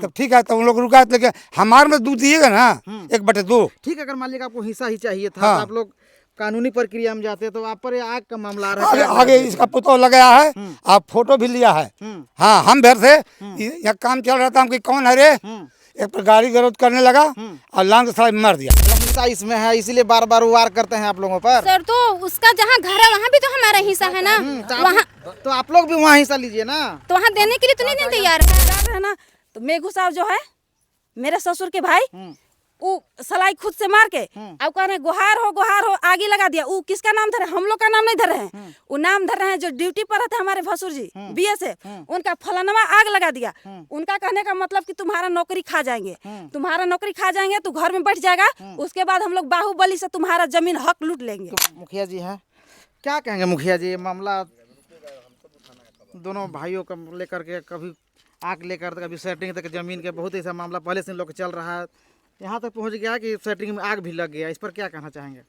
तब ठीक है, तो उन लोग रुका, लेकिन हमारे में दूध दिएगा ना 1/2। ठीक है, अगर मान लीजिए आपको हिस्सा ही चाहिए था हाँ। तो आप लोग कानूनी प्रक्रिया में जाते, तो आप पर ये आग का मामला आ रहा आगे, है, क्या आगे इसका पुतौ लगाया है, आप फोटो भी लिया है। हाँ, हम भर थे, यहाँ काम चल रहा था, हम कि कौन है रे, एक पर गाड़ी गलौज करने लगा और लांग के साला मार दिया। हिस्सा इसमें है, इसीलिए बार बार वार करते हैं आप लोगों पर। सर तो उसका जहाँ घर है वहाँ भी तो हमारा हिस्सा है ना, तो आप लोग भी वहाँ हिस्सा लीजिए ना। तो वहाँ देने के लिए तो नहीं तैयार है ना। तो मेघू साहब जो है मेरे ससुर के भाई, वो सलाई खुद से मार के अब कह रहे गुहार हो आगे लगा दिया। वो किसका नाम धरे, हम लोग का नाम नहीं धरे हैं, वो नाम धर रहे हैं जो ड्यूटी पर रहते हमारे भसुर जी बीए से, उनका फलानवा आग लगा दिया। उनका कहने का मतलब कि तुम्हारा नौकरी खा जाएंगे, तुम्हारा नौकरी खा जाएंगे, तू घर में बैठ जाएगा, उसके बाद हम लोग बाहुबली से तुम्हारा जमीन हक लूट लेंगे। तो मुखिया जी हैं, क्या कहेंगे मुखिया जी, ये मामला दोनों भाइयों को लेकर के, कभी आग लेकर कभी सेटिंग तक जमीन के, बहुत ऐसा मामला पहले से इन लोग चल रहा है, यहाँ तक पहुँच गया कि सेटिंग में आग भी लग गया। इस पर क्या कहना चाहेंगे?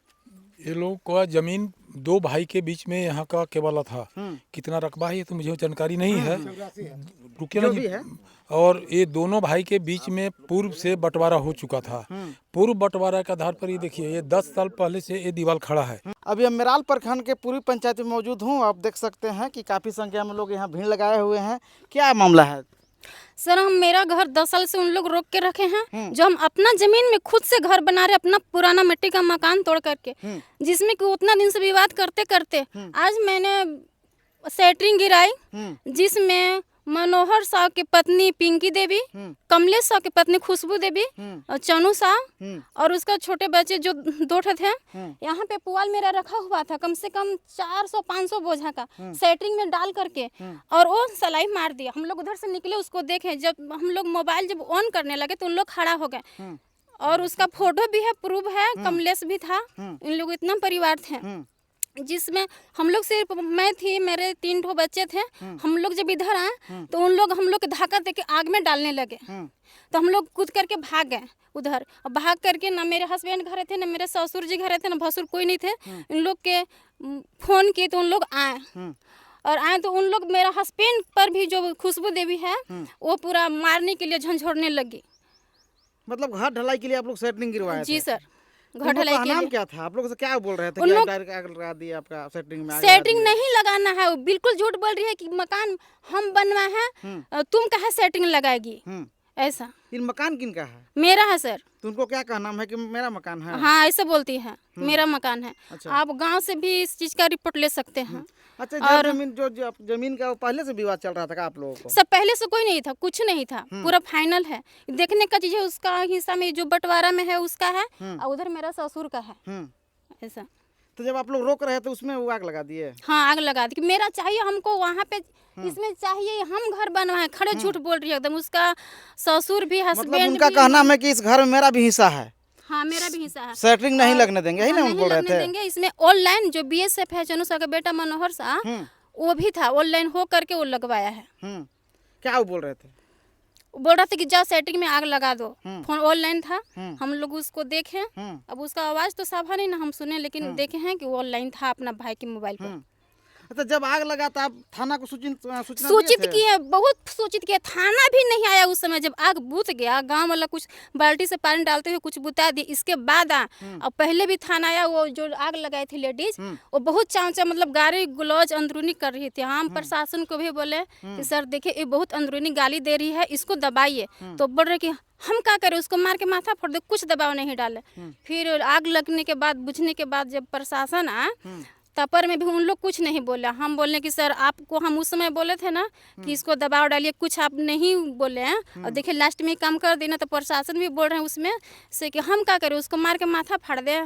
ये लोग का जमीन 2 भाई के बीच में यहाँ का केवल था, कितना रकबा है ये तो मुझे जानकारी नहीं है, रुकिए ना जो भी जी। है। और ये दोनों भाई के बीच में पूर्व से बंटवारा हो चुका था। पूर्व बंटवारा के आधार पर ये देखिए, ये 10 साल पहले से ये दीवार खड़ा है। अभी हम मेराल प्रखंड के पूर्वी पंचायत में मौजूद हूँ। आप देख सकते हैं कि काफ़ी संख्या में लोग यहाँ भीड़ लगाए हुए हैं। क्या मामला है? सर हम मेरा घर 10 साल से उन लोग रोक के रखे हैं, जो हम अपना जमीन में खुद से घर बना रहे, अपना पुराना मिट्टी का मकान तोड़ करके, जिसमें कि उतना दिन से विवाद करते करते आज मैंने सेटरिंग गिराई, जिसमें मनोहर साह की पत्नी पिंकी देवी, कमलेश साह की पत्नी खुशबू देवी, और चनू साह और उसका छोटे बच्चे जो 2 थे। यहाँ पे पुआल मेरा रखा हुआ था कम से कम 400-500 बोझा का, सेटरिंग में डाल करके, और वो सलाई मार दिया। हम लोग उधर से निकले, उसको देखे, जब हम लोग मोबाइल जब ऑन करने लगे तो उन लोग खड़ा हो गए, और उसका फोटो भी है, प्रूफ है, कमलेश भी था, इन लोग इतना परिवार थे, जिसमें हम लोग सिर्फ मैं थी, मेरे 3 ठो बच्चे थे। हम लोग जब इधर आए तो उन लोग हम लोग धक्का देके आग में डालने लगे, तो हम लोग कूद करके भाग गए उधर। और भाग करके ना मेरे हस्बैंड घरे थे, ना मेरे ससुर जी घरे थे, ना भसुर, कोई नहीं थे। इन लोग के फोन किए तो उन लोग आए, और आए तो उन लोग मेरा हस्बैंड पर भी जो खुशबू देवी है वो पूरा मारने के लिए झंझोड़ने लगी। मतलब घर ढलाई के लिए आप लोग सेटिंग गिरवाए जी थे? सर, तो घर ढलाई उनका के नाम लिए। क्या था? आप लोग से क्या बोल रहे थे उन कि लोग- डायरेक्ट आग लगा दिया आपका सेटिंग में? सेटिंग नहीं लगाना है, वो बिल्कुल झूठ बोल रही है कि मकान हम बनवाए हैं, तुम कहाँ सेटिंग लगाएगी, ऐसा। इन मकान किनका है? मेरा है सर। तो उनको क्या कहना है कि मेरा मकान है? हाँ ऐसे बोलती है, मेरा मकान है। अच्छा। आप गांव से भी इस चीज का रिपोर्ट ले सकते हैं। अच्छा, जो जमीन जो जमीन का पहले से विवाद चल रहा था क्या आप लोगों को? सब पहले से कोई नहीं था, कुछ नहीं था, पूरा फाइनल है। देखने का चीज है, उसका हिस्सा में जो बंटवारा में है उसका है, और उधर मेरा ससुर का है, ऐसा। तो जब आप लोग रोक रहे थे उसमें वो आग लगा दिए? हाँ आग लगा दी कि मेरा चाहिए हमको वहाँ पे, इसमें चाहिए, हम घर बनवाए। खड़े झूठ बोल रही है एकदम, उसका ससुर भी, मतलब हस्बैंड उनका भी। कहना है कि इस घर में मेरा भी हिस्सा है, हाँ मेरा भी हिस्सा है, सेटरिंग नहीं लगने देंगे, यही ना हाँ, हम नहीं बोल रहे लगने थे? देंगे। इसमें ऑनलाइन जो बीएसएफ है, चनू साह का बेटा मनोहर साह, वो भी था, ऑनलाइन हो करके वो लगवाया है। क्या वो बोल रहे थे? बोल रहा था कि जाओ सेटिंग में आग लगा दो। फोन ऑनलाइन था, हम लोग उसको देखे, अब उसका आवाज तो साफ नहीं ना हम सुने, लेकिन देखे हैं कि वो ऑनलाइन था अपना भाई के मोबाइल पर। अच्छा, जब आग लगा था आप थाना को सूचना सूचित दिए थे? किए, बहुत सूचित किया, थाना भी नहीं आया उस समय। जब आग बुझ गया, गांव वाला कुछ बाल्टी से पानी डालते हुए कुछ बुता दिए, इसके बाद और पहले भी थाना आया। वो जो आग लगाई थी लेडीज, वो बहुत चांचा मतलब गाली गलौज अंदरूनी कर रही थी। हम प्रशासन को भी बोले कि सर देखिए ये बहुत अंदरूनी गाली दे रही है, इसको दबाइए। तो बोल रहे कि हम क्या करें, उसको मार के माथा फोड़ दे, कुछ दबाव नहीं डाले। फिर आग लगने के बाद, बुझने के बाद जब प्रशासन आया, तपर में भी उन लोग कुछ नहीं बोला। हम बोले कि सर आपको हम उस समय बोले थे ना कि इसको दबाव डालिए, कुछ आप नहीं बोले हैं, और देखिए लास्ट में काम कर देना। तो प्रशासन भी बोल रहे हैं उसमें से कि हम क्या करें, उसको मार के माथा फाड़ दे।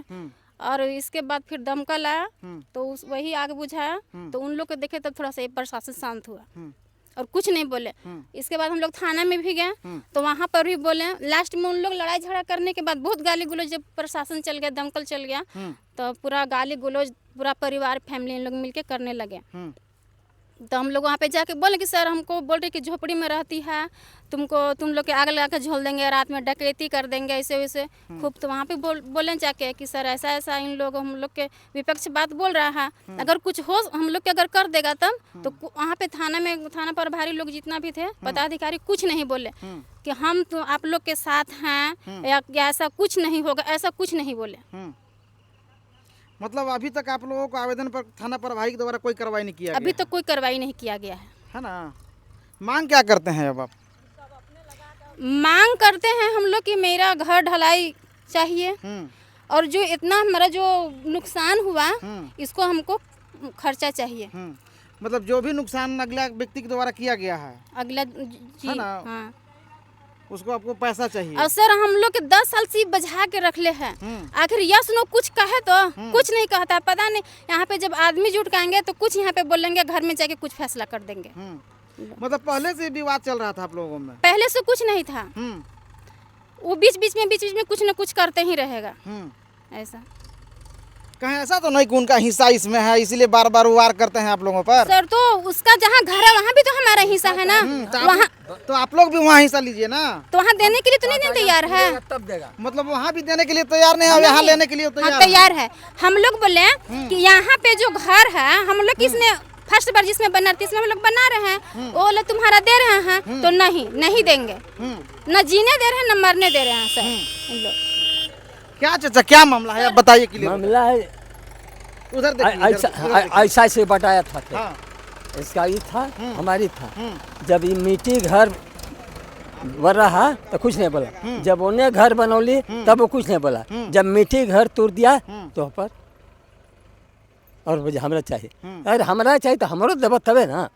और इसके बाद फिर दमकल आया, तो वही आग बुझाया। तो उन लोग को देखे तब थोड़ा सा प्रशासन शांत हुआ और कुछ नहीं बोले। इसके बाद हम लोग थाना में भी गए, तो वहाँ पर भी बोले। लास्ट में उन लोग लड़ाई झगड़ा करने के बाद बहुत गाली गलौज, जब प्रशासन चल गया, दमकल चल गया, तो पूरा गाली गलौज पूरा परिवार फैमिली इन लोग मिलके करने लगे। तो हम लोग वहाँ पे जाके बोले कि सर हमको बोल रहे कि झोपड़ी में रहती है, तुम लोग के आग लगा के झोल देंगे, रात में डकैती कर देंगे, ऐसे वैसे खूब। तो वहाँ पे बोले जाके कि सर ऐसा ऐसा इन लोग हम लोग के विपक्ष बात बोल रहा है, अगर कुछ हो हम लोग के अगर कर देगा तब तो वहाँ पे थाना पर भारी लोग जितना भी थे पदाधिकारी कुछ नहीं बोले कि हम तो आप लोग के साथ हैं या ऐसा कुछ नहीं होगा, ऐसा कुछ नहीं बोले। मतलब अभी तक आप लोगों को आवेदन पर थाना प्रभारी के द्वारा कोई कार्रवाई नहीं किया अभी तक कोई कार्रवाई नहीं किया गया है ना। मांग क्या करते हैं अब आप? मांग करते हैं हम लोग कि मेरा घर ढलाई चाहिए और जो इतना हमारा जो नुकसान हुआ इसको हमको खर्चा चाहिए। मतलब जो भी नुकसान अगला व्यक्ति के द्वारा किया गया है अगला जी है ना? हाँ। उसको आपको पैसा चाहिए। और सर हम लोग के 10 साल से बजा के रख ले हैं, आखिर यस नो कुछ कहे तो कुछ नहीं कहता, पता नहीं यहाँ पे जब आदमी जुटकाएंगे तो कुछ यहाँ पे बोलेंगे, घर में जाके कुछ फैसला कर देंगे। मतलब पहले से विवाद चल रहा था आप लोगों में? पहले से कुछ नहीं था, वो बीच बीच में कुछ न कुछ करते ही रहेगा। ऐसा कहीं ऐसा तो नहीं कि उनका हिस्सा इसमें है इसीलिए बार बार वार करते हैं आप लोगों पर? सर तो उसका जहाँ घर है वहाँ भी तो हमारा हिस्सा है ना, तो आप लोग भी वहाँ हिस्सा लीजिए ना। तो वहाँ देने के लिए तो नहीं तैयार है, तब देगा। मतलब वहाँ भी देने के लिए तैयार नहीं है, यहाँ लेने के लिए तैयार है। हम लोग बोले कि यहाँ पे जो घर है हम लोग किसने फर्स्ट बार जिसमें बना रहे इसमें हम लोग बना रहे हैं, वो लोग तुम्हारा दे रहे हैं तो नहीं देंगे, न जीने दे रहे हैं न मरने दे रहे हैं सर इन लोग। क्या चाचा क्या मामला है आप बताइए क्लियर। मामला है उधर ऐसा से बताया था इसका ये था हमारी था। जब ये मिट्टी घर बन रहा तो कुछ नहीं बोला, जब उन्हें घर बनौली तब वो कुछ नहीं बोला, जब मिट्टी घर तोड़ दिया तो पर और मुझे हमरा चाहिए, अरे हमरा चाहिए तो हमारो देव तबे ना।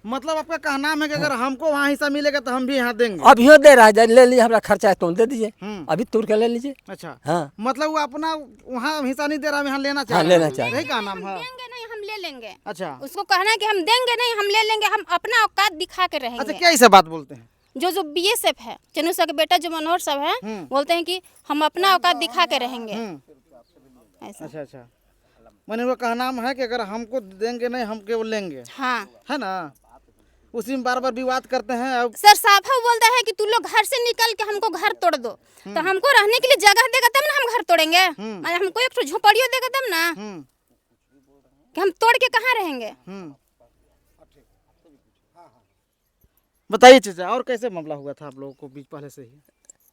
मतलब आपका कहना है कि अगर हमको वहाँ हिस्सा मिलेगा तो हम भी यहाँ देंगे। अब यो दे रहा है, ले लीजिए, हमारा खर्चा है तो दे दीजिए, अभी तोड़ के ले लीजिए। अच्छा हाँ, मतलब वो अपना वहाँ हिस्सा नहीं दे रहा, यहाँ लेना चाहिए। हाँ, लेना चाहिए। यही का नाम है? देंगे नहीं हम ले लेंगे। अच्छा उसको कहना है कि हम देंगे नहीं हम ले लेंगे, हम अपना औकात दिखा के रहेंगे। अच्छा क्या ऐसे बात बोलते हैं? जो BSF है चनू सा के बेटा जो मनोहर सब है बोलते हैं कि हम अपना औकात दिखा के रहेंगे ऐसा। अच्छा अच्छा, मैंने वो कहना है कि अगर हमको देंगे नहीं हम केवल लेंगे, हाँ है ना। उसी में बार बार विवाद करते हैं। अब सर साफा बोलता है कि तू लोग घर से निकल के हमको घर तोड़ दो, तो हमको रहने के लिए जगह देगा तब ना हम घर तोड़ेंगे, हमको एक झोपड़ियों देगा तब ना कि हम तोड़ के कहाँ रहेंगे। बताइए चाचा और कैसे मामला हुआ था आप लोगों को बीच पहले से ही?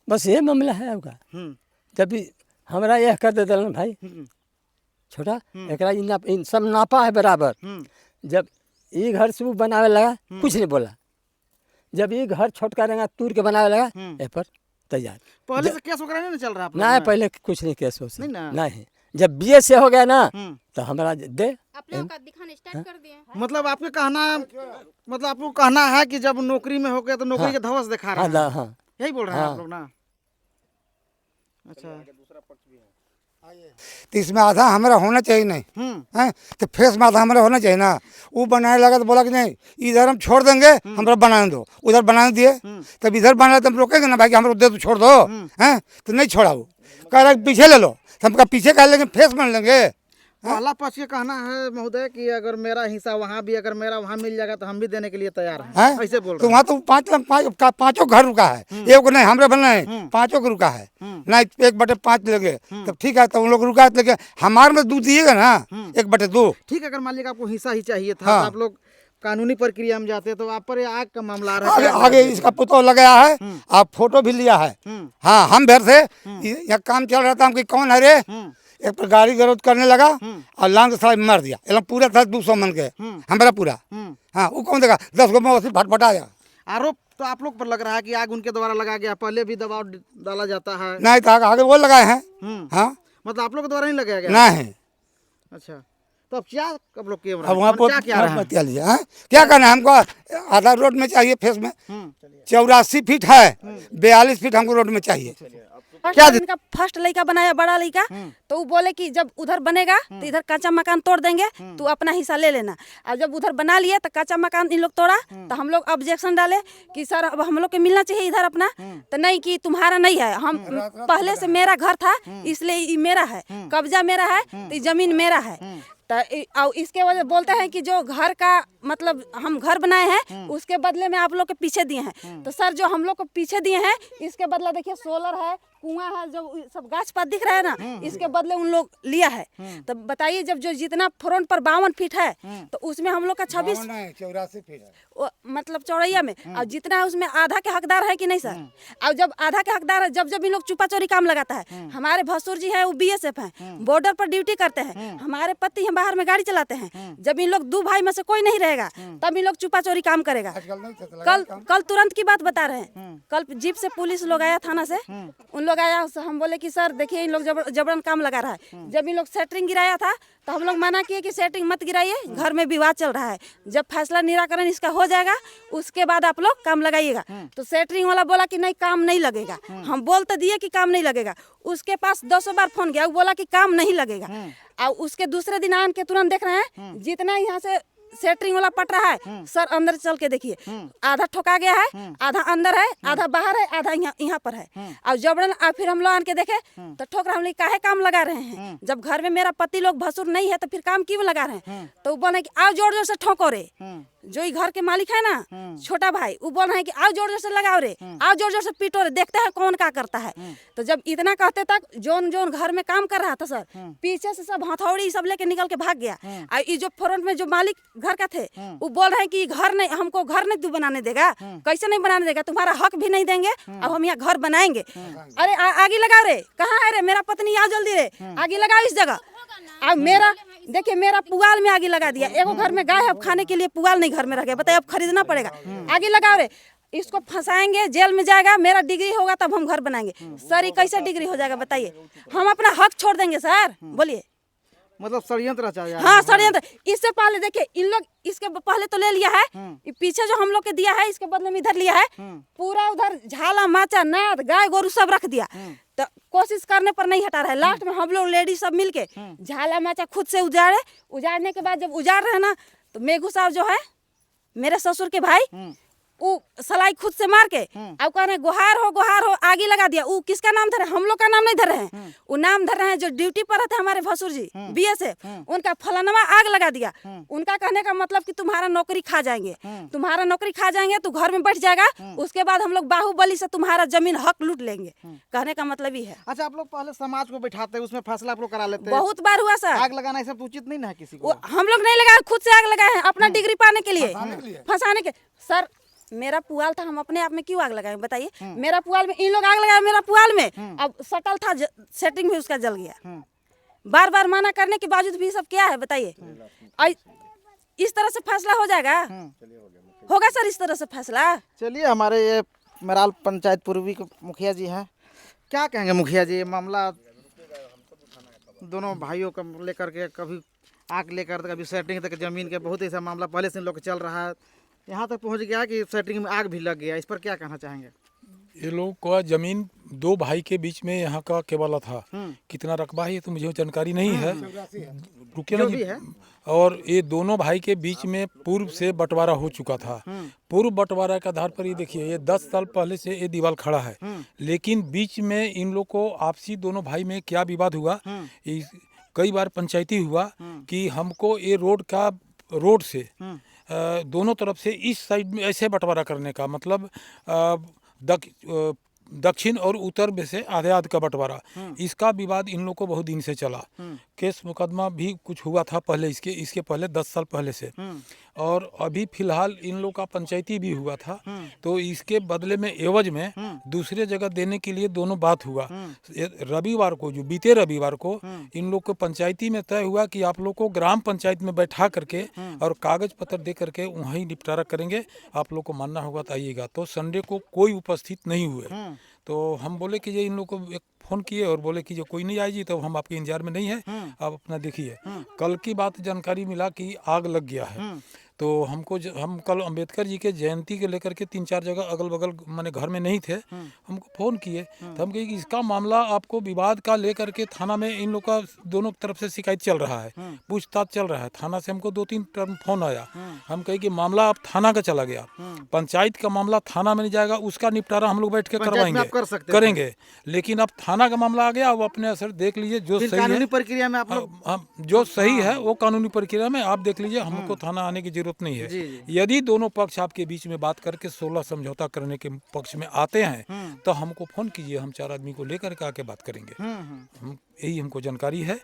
बस ये मामला है आपका। जब भी हमारा यह कर देते ना भाई छोटा एकरा इन सब नापा है बराबर। जब ये घर से वो बनावे लगा कुछ नहीं बोला, जब ये घर छोटका रहेगा तूर के बनावे लगा ए पर तैयार। पहले से केस वगैरह नहीं चल रहा? ना पहले कुछ नहीं केस हो नहीं ना। नहीं, जब BA से हो गया ना तो हमारा दे अपना औकात दिखाना स्टार्ट कर दिए। मतलब आपके कहना मतलब आपको कहना है कि जब नौकरी में हो गया तो नौकरी के धवस दिखा रहे हैं। हाँ, यही बोल रहे हैं आप लोग ना। अच्छा तो इसमें आधा हमारा होना चाहिए नहीं है, तो फेस में आधा हमारा होना चाहिए ना। वो बनाने लगा तो बोला कि नहीं इधर हम छोड़ देंगे, हमारा बनाने दो, उधर बनाने दिए, तब इधर बना तो हम रोकेंगे ना भाई कि हमारा दे तो छोड़ दो, हैं तो नहीं छोड़ा। वो कह रहा पीछे ले लो, तो हम पीछे कह लेंगे फेस बन लेंगे। पहला पक्ष ये कहना है महोदय कि अगर मेरा हिस्सा वहाँ भी अगर मेरा वहाँ मिल जाएगा तो हम भी देने के लिए तैयार हैं, ऐसे बोल रहे हैं। तो वहाँ तो पाँचों घर रुका है, एक नहीं हमारे बनना है, पाँचों को रुका है ना, 1/5 लेंगे तब ठीक है, तो उन लोग रुका लेकिन हमारे में 2 दिएगा ना 1/2। ठीक है, अगर मान लीजिए आपको हिस्सा ही चाहिए था तो आप लोग कानूनी प्रक्रिया में जाते तो आप पर आग का मामला आ रहा है। आगे इसका पुतौ लगाया है, आप फोटो भी लिया है। हाँ हम भर से यहाँ काम चल रहा था, हम कौन है रे, एक पर गाड़ी गरोध करने लगा और लांग साल मार दिया, एकदम पूरा था 200 मन के हमारा पूरा। हाँ वो कौन देगा, 10 गो में फटफटा गया। आरोप तो आप लोग पर लग रहा है कि आग उनके द्वारा लगा गया, पहले भी दबाव डाला जाता है। नहीं तो आगे वो लगाए हैं। हाँ मतलब आप लोग के द्वारा नहीं लगाया गया? नहीं। अच्छा तो अब क्या आप लोग अब वहाँ क्या लीजिए हैं, क्या करना है हमको, आधा रोड में चाहिए फेस में, 84 फीट है, 42 फीट हमको रोड में चाहिए। क्या इनका फर्स्ट लड़का बनाया बड़ा लड़का, तो वो बोले कि जब उधर बनेगा तो इधर कच्चा मकान तोड़ देंगे, तू अपना हिस्सा ले लेना। और जब उधर बना लिए तो कच्चा मकान इन लोग तोड़ा, तो हम लोग ऑब्जेक्शन डाले कि सर अब हम लोग को मिलना चाहिए इधर अपना, तो नहीं कि तुम्हारा नहीं है, हम पहले से मेरा घर था इसलिए ये मेरा है, कब्जा मेरा है तो ये जमीन मेरा है। और इसके वजह बोलते हैं कि जो घर का मतलब हम घर बनाए हैं उसके बदले में आप लोग के पीछे दिए हैं। तो सर जो हम लोग को पीछे दिए हैं इसके बदला देखिए सोलर है, कुआं है, जो सब गाछ पात दिख रहा है ना, इसके बदले उन लोग लिया है। तो बताइए जब जो जितना फ्रंट पर 52 फीट है तो उसमें हम लोग का 26 84 फीट है मतलब चौड़ैया में, और जितना है उसमें आधा के हकदार है कि नहीं सर। और जब आधा के हकदार है, जब इन लोग चुपा चोरी काम लगाता है, हमारे भसुर जी है वो BSF है, बॉर्डर पर ड्यूटी करते हैं, हमारे पति हम बाहर में गाड़ी चलाते हैं। जब इन लोग 2 भाई में से कोई नहीं रहेगा तब इन लोग चुपा चोरी काम करेगा। कल तुरंत की बात बता रहे हैं, कल जीप से पुलिस लोग आया थाना से, उन लोग आया, हम बोले कि सर देखिए इन लोग जबरन काम लगा रहा है। जब इन लोग सेटरिंग गिराया था तो हम लोग मना किए कि सेटिंग मत गिराइए, घर में विवाद चल रहा है, जब फैसला निराकरण इसका हो जाएगा उसके बाद आप लोग काम लगाइएगा। तो सेटरिंग वाला बोला कि नहीं काम नहीं लगेगा। हम बोल तो दिए कि काम नहीं लगेगा, उसके पास 200 बार फोन गया, वो बोला कि काम नहीं लगेगा। और उसके दूसरे दिन आन के तुरंत देख रहे हैं जितना यहाँ से सेटरिंग वाला पट रहा है सर, अंदर चल के देखिए, आधा ठोका गया है, आधा अंदर है, आधा बाहर है, आधा यहाँ पर है। और जबरन फिर हम लोग आन के देखे तो ठोक रहा, हम लोग काहे काम लगा रहे हैं, जब घर में मेरा पति लोग भसुर नहीं है तो फिर काम क्यों लगा रहे हैं। तो वो बोले कि आओ जोर जोर से ठोको रे, जो ये घर के मालिक है ना छोटा भाई, वो बोल रहे हैं कि आओ जोर जोर से लगाओ रे, आओ जोर जोर से पीटो रे, देखते हैं कौन क्या करता है। तो जब इतना कहते तक जोन जोन घर में काम कर रहा था सर, पीछे से सब हथौड़ी सब लेके निकल के भाग गया। और ये जो फ्रंट में जो मालिक घर का थे वो बोल रहे हैं कि घर नहीं, हमको घर नहीं तू बनाने देगा, कैसे नहीं बनाने देगा, तुम्हारा हक भी नहीं देंगे, अब हम यहाँ घर बनाएंगे। अरे आगे लगाओ रे, कहाँ है रे मेरा पत्नी, आओ जल्दी रे, आगे लगाओ इस जगह। अब मेरा देखिए मेरा पुआल में आगे लगा दिया, एगो घर में गाय है, अब खाने के लिए पुआल नहीं घर में रह गया, बताइए अब खरीदना पड़ेगा। आगे लगाओ रे, इसको फंसाएंगे, जेल में जाएगा, मेरा डिग्री होगा तब हम घर बनाएंगे। सर ये कैसे डिग्री हो जाएगा बताइए, हम अपना हक छोड़ देंगे सर, बोलिए। मतलब षड्यंत्र रचा जा रहा है। हाँ षड्यंत्र, इससे पहले देखिए इन लोग इसके पहले तो ले लिया है, पीछे जो हम लोग के दिया है इसके बदले में इधर लिया है, पूरा उधर झाला माचा नाद गाय गोरू सब रख दिया। तो कोशिश करने पर नहीं हटा रहा है, लास्ट में हम लोग लेडीज सब मिलके झाला माचा खुद से उजाड़ने के बाद जब उजाड़ रहे ना तो मेघू साहब जो है मेरे ससुर के भाई, वो सलाई खुद से मार के अब कह रहे गुहार हो आगे लगा दिया। वो किसका नाम धरे, हम लोग का नाम नहीं धर रहे हैं, वो नाम धर रहे हैं जो ड्यूटी पर रहते हमारे भसुर जी BSF, उनका फलानवा आग लगा दिया। उनका कहने का मतलब कि तुम्हारा नौकरी खा जाएंगे, तुम्हारा नौकरी खा जाएंगे, तू घर में बैठ जाएगा, उसके बाद हम लोग बाहुबली से तुम्हारा जमीन हक लूट लेंगे, कहने का मतलब ही है। अच्छा आप लोग पहले समाज को बैठाते हैं, उसमें फैसला आप लोग करा लेते हैं। बहुत बार हुआ सर, आग लगाना सब उचित नहीं ना है किसी को। हम लोग नहीं लगाए, खुद से आग लगाए हैं अपना डिग्री पाने के लिए, फंसाने के। सर मेरा पुआल था, हम अपने आप में क्यों आग लगाए बताइए, मेरा पुआल में इन लोग आग लगाए, मेरा पुआल में अब सटल था, सेटिंग भी उसका जल गया। बार बार मना करने के बावजूद भी सब क्या है बताइए। इस तरह से फैसला हो जाएगा, होगा सर इस तरह से फैसला। चलिए हमारे ये मराल पंचायत पूर्वी के मुखिया जी हैं, क्या कहेंगे मुखिया जी, ये मामला दोनों भाइयों को लेकर के, कभी आग लेकर कभी सेटिंग तक जमीन के, बहुत ऐसा मामला पहले से इन लोग चल रहा है, यहाँ तक पहुँच गया कि सेटिंग में आग भी लग गया, इस पर क्या कहना चाहेंगे। ये लोग का जमीन 2 भाई के बीच में यहाँ का केवल था, कितना रकबा है ये तो मुझे जानकारी नहीं है, रुकिए ना जी। और ये दोनों भाई के बीच में पूर्व से बंटवारा हो चुका था। पूर्व बंटवारा के आधार पर ये देखिए ये 10 साल पहले से ये दीवार खड़ा है, लेकिन बीच में इन लोग को आपसी दोनों भाई में क्या विवाद हुआ, कई बार पंचायती हुआ कि हमको ये रोड से दोनों तरफ से इस साइड में ऐसे बंटवारा करने का मतलब दक्षिण और उत्तर में से आधे आध का बंटवारा, इसका विवाद इन लोग को बहुत दिन से चला। केस मुकदमा भी कुछ हुआ था पहले, इसके पहले 10 साल पहले से, और अभी फिलहाल इन लोग का पंचायती भी हुआ था। तो इसके बदले में एवज में दूसरे जगह देने के लिए दोनों बात हुआ। रविवार को, जो बीते रविवार को इन लोग को पंचायती में तय हुआ कि आप लोग को ग्राम पंचायत में बैठा करके और कागज पत्र दे करके वहीं निपटारा करेंगे, आप लोग को मानना होगा तो आइएगा। तो संडे को कोई उपस्थित नहीं हुए, तो हम बोले कि ये इन लोग को एक फ़ोन किए और बोले कि जो कोई नहीं आएगी तो हम आपके इंतजार में नहीं है, आप अपना देखिए। कल की बात जानकारी मिला कि आग लग गया है, तो हम कल अंबेडकर जी के जयंती के लेकर के 3-4 जगह अगल बगल माने घर में नहीं थे, हमको फ़ोन किए तो हम कहे कि इसका मामला आपको विवाद का लेकर के थाना में इन लोग का दोनों तरफ से शिकायत चल रहा है, पूछताछ चल रहा है। थाना से हमको 2-3 टर्म फ़ोन आया, हम कहे कि मामला अब थाना का चला गया, पंचायत का मामला थाना में नहीं जाएगा, उसका निपटारा हम लोग बैठ के करवाएंगे, कर सकते हैं। करेंगे। लेकिन अब थाना का मामला आ गया, वो अपने असर देख लीजिए, जो फिर सही कानूनी है प्रक्रिया में आप लोग हम जो सही है वो कानूनी प्रक्रिया में आप देख लीजिए, हमको थाना आने की जरूरत नहीं है। यदि दोनों पक्ष आपके बीच में बात करके 16 समझौता करने के पक्ष में आते हैं तो हमको फोन कीजिए, हम 4 आदमी को लेकर के आके बात करेंगे। हम यही हमको जानकारी है।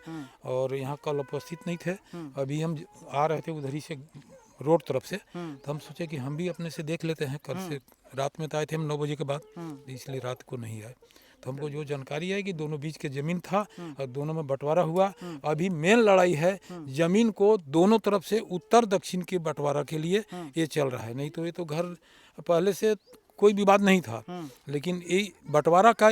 और यहाँ कल उपस्थित नहीं थे, अभी हम आ रहे थे उधर ही से रोड तरफ से, तो हम सोचे कि हम भी अपने से देख लेते हैं। कल से रात में तो आए थे हम 9 बजे के बाद, इसलिए रात को नहीं आए। तो हमको जो जानकारी है कि दोनों बीच के जमीन था और दोनों में बंटवारा हुआ। अभी मेन लड़ाई है जमीन को दोनों तरफ से उत्तर दक्षिण के बंटवारा के लिए ये चल रहा है। नहीं तो ये तो घर पहले से कोई विवाद नहीं था, लेकिन यही बंटवारा का